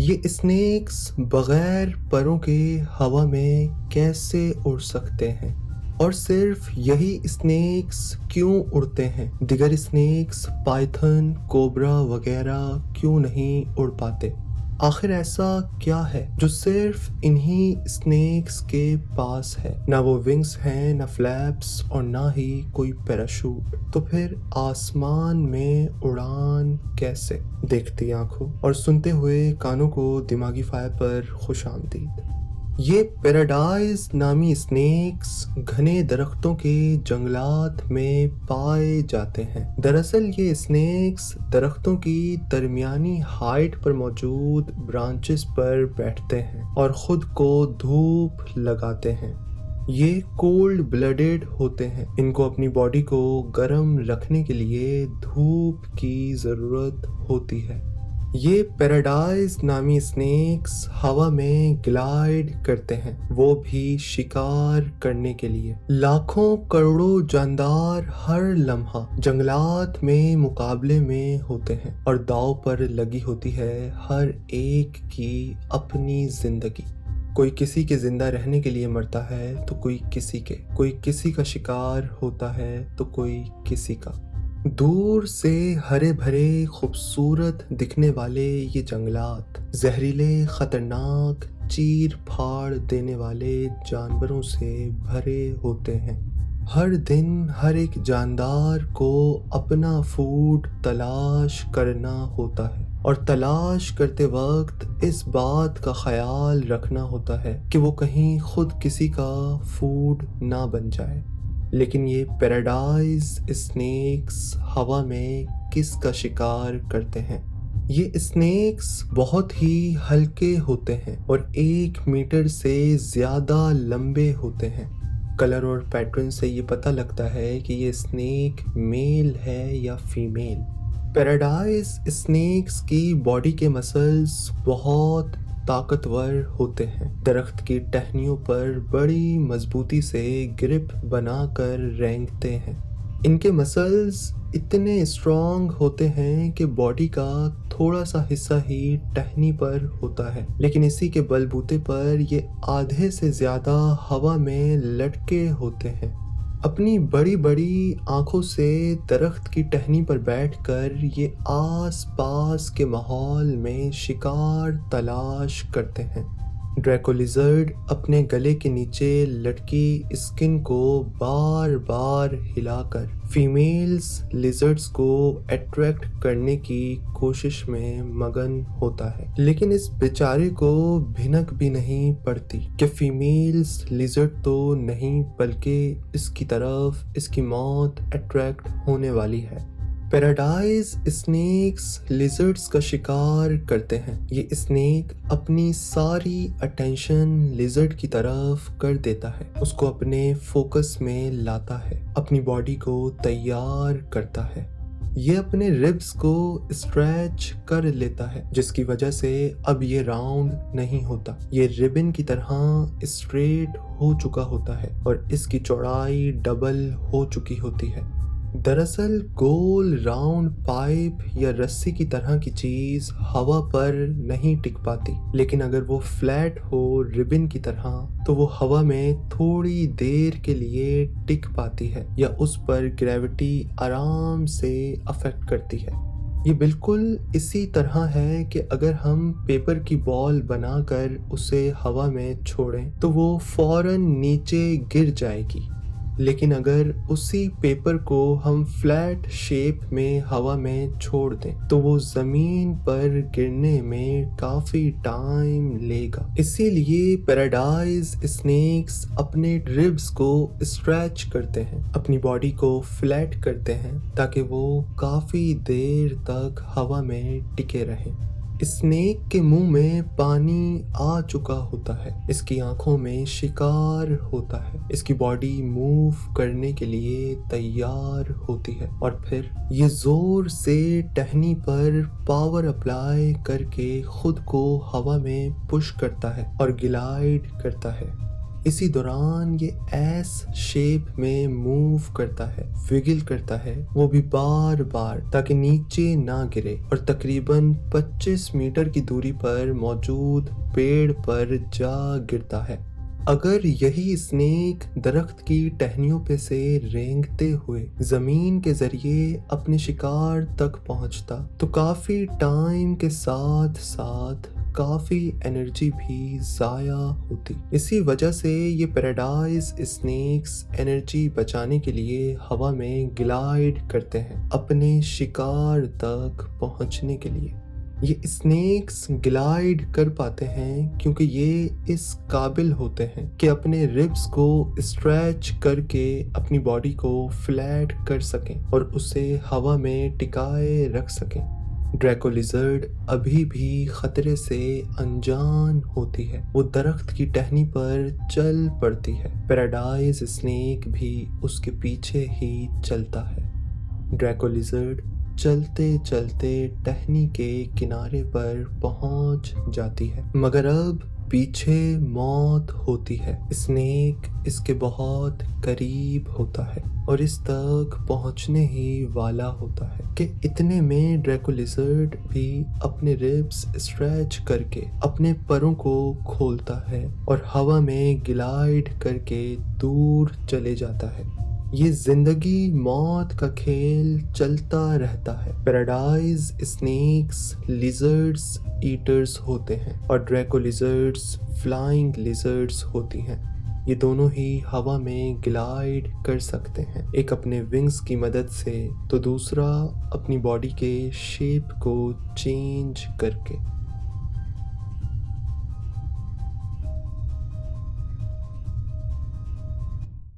ये स्नेक्स बगैर परों के हवा में कैसे उड़ सकते हैं? और सिर्फ यही स्नेक्स क्यों उड़ते हैं? दिगर स्नेक्स, पाइथन, कोबरा वगैरह क्यों नहीं उड़ पाते? आखिर ऐसा क्या है जो सिर्फ इन्हीं स्नेक्स के पास है? ना वो विंग्स हैं, ना फ्लैप्स और ना ही कोई पैराशूट। तो फिर आसमान में उड़ान कैसे? देखती आंखों और सुनते हुए कानों को दिमागी फायर पर खुशामदीद। ये पैराडाइज नामी स्नेक्स घने दरख्तों के जंगलात में पाए जाते हैं। दरअसल ये स्नेक्स दरख्तों की दरमियानी हाइट पर मौजूद ब्रांचेस पर बैठते हैं और खुद को धूप लगाते हैं। ये कोल्ड ब्लडेड होते हैं। इनको अपनी बॉडी को गर्म रखने के लिए धूप की ज़रूरत होती है। ये पैराडाइज नामी स्नेक्स हवा में ग्लाइड करते हैं, वो भी शिकार करने के लिए। लाखों करोड़ों जानदार हर लम्हा जंगलात में मुकाबले में होते हैं और दांव पर लगी होती है हर एक की अपनी जिंदगी। कोई किसी के जिंदा रहने के लिए मरता है तो कोई किसी का शिकार होता है तो कोई किसी का। दूर से हरे भरे खूबसूरत दिखने वाले ये जंगलात जहरीले, खतरनाक, चीर फाड़ देने वाले जानवरों से भरे होते हैं। हर दिन हर एक जानदार को अपना फूड तलाश करना होता है और तलाश करते वक्त इस बात का ख्याल रखना होता है कि वो कहीं खुद किसी का फूड ना बन जाए। लेकिन ये पैराडाइज स्नेक्स हवा में किसका शिकार करते हैं? ये स्नेक्स बहुत ही हल्के होते हैं और 1 मीटर से ज्यादा लंबे होते हैं। कलर और पैटर्न से ये पता लगता है कि ये स्नेक मेल है या फीमेल। पैराडाइज स्नेक्स की बॉडी के मसल्स बहुत ताकतवर होते हैं। दरख्त की टहनियों पर बड़ी मजबूती से ग्रिप बनाकर रेंगते हैं। इनके मसल्स इतने स्ट्रॉन्ग होते हैं कि बॉडी का थोड़ा सा हिस्सा ही टहनी पर होता है, लेकिन इसी के बलबूते पर ये आधे से ज्यादा हवा में लटके होते हैं। अपनी बड़ी बड़ी आंखों से दरख्त की टहनी पर बैठकर ये आस पास के माहौल में शिकार तलाश करते हैं। ड्रैको लिजर्ड अपने गले के नीचे लटकी स्किन को बार बार हिलाकर फीमेल्स लिजर्ड्स को अट्रैक्ट करने की कोशिश में मगन होता है, लेकिन इस बेचारे को भिनक भी नहीं पड़ती कि फीमेल्स लिजर्ड तो नहीं बल्कि इसकी तरफ इसकी मौत अट्रैक्ट होने वाली है। पैराडाइज स्नेक्स लिजर्ड्स का शिकार करते हैं। ये स्नेक अपनी सारी अटेंशन लिजर्ड की तरफ कर देता है, उसको अपने फोकस में लाता है, अपनी बॉडी को तैयार करता है। ये अपने रिब्स को स्ट्रेच कर लेता है, जिसकी वजह से अब ये राउंड नहीं होता, ये रिबन की तरह स्ट्रेट हो चुका होता है और इसकी चौड़ाई डबल हो चुकी होती है। दरअसल गोल राउंड पाइप या रस्सी की तरह की चीज हवा पर नहीं टिक पाती, लेकिन अगर वो फ्लैट हो रिबन की तरह तो वो हवा में थोड़ी देर के लिए टिक पाती है या उस पर ग्रेविटी आराम से अफेक्ट करती है। ये बिल्कुल इसी तरह है कि अगर हम पेपर की बॉल बनाकर उसे हवा में छोड़ें तो वो फौरन नीचे गिर जाएगी, लेकिन अगर उसी पेपर को हम फ्लैट शेप में हवा में छोड़ दें तो वो जमीन पर गिरने में काफी टाइम लेगा। इसीलिए पैराडाइज स्नेक्स अपने रिब्स को स्ट्रेच करते हैं, अपनी बॉडी को फ्लैट करते हैं ताकि वो काफी देर तक हवा में टिके रहें। स्नेक के मुंह में पानी आ चुका होता है, इसकी आंखों में शिकार होता है, इसकी बॉडी मूव करने के लिए तैयार होती है और फिर ये जोर से टहनी पर पावर अप्लाई करके खुद को हवा में पुश करता है और ग्लाइड करता है। इसी दौरान ये एस शेप में मूव करता है, विगिल करता है, वो भी बार बार, ताकि नीचे ना गिरे और तकरीबन 25 मीटर की दूरी पर मौजूद पेड़ पर जा गिरता है। अगर यही स्नेक दरख्त की टहनियों पे से रेंगते हुए जमीन के जरिए अपने शिकार तक पहुंचता तो काफी टाइम के साथ साथ काफी एनर्जी भी जाया होती। इसी वजह से ये पैराडाइज स्नेक्स एनर्जी बचाने के लिए हवा में ग्लाइड करते हैं अपने शिकार तक पहुंचने के लिए। ये स्नेक्स ग्लाइड कर पाते हैं क्योंकि ये इस काबिल होते हैं कि अपने रिब्स को स्ट्रेच करके अपनी बॉडी को फ्लैट कर सकें और उसे हवा में टिकाए रख सकें। ड्रैको लिजर्ड अभी भी खतरे से अनजान होती है, वो दरख्त की टहनी पर चल पड़ती है। पैराडाइज स्नेक भी उसके पीछे ही चलता है। ड्रैको लिजर्ड चलते चलते टहनी के किनारे पर पहुंच जाती है, मगर अब पीछे मौत होती है। स्नेक इसके बहुत करीब होता है और इस तक पहुंचने ही वाला होता है कि इतने में ड्रैको लिजर्ड भी अपने रिब्स स्ट्रेच करके अपने परों को खोलता है और हवा में ग्लाइड करके दूर चले जाता है। ये जिंदगी मौत का खेल चलता रहता है। पैराडाइज स्नेक्स लिजर्ड्स ईटर्स होते हैं और ड्रैको लिजर्ड्स फ्लाइंग लिजर्ड्स होती हैं। ये दोनों ही हवा में ग्लाइड कर सकते हैं, एक अपने विंग्स की मदद से तो दूसरा अपनी बॉडी के शेप को चेंज करके।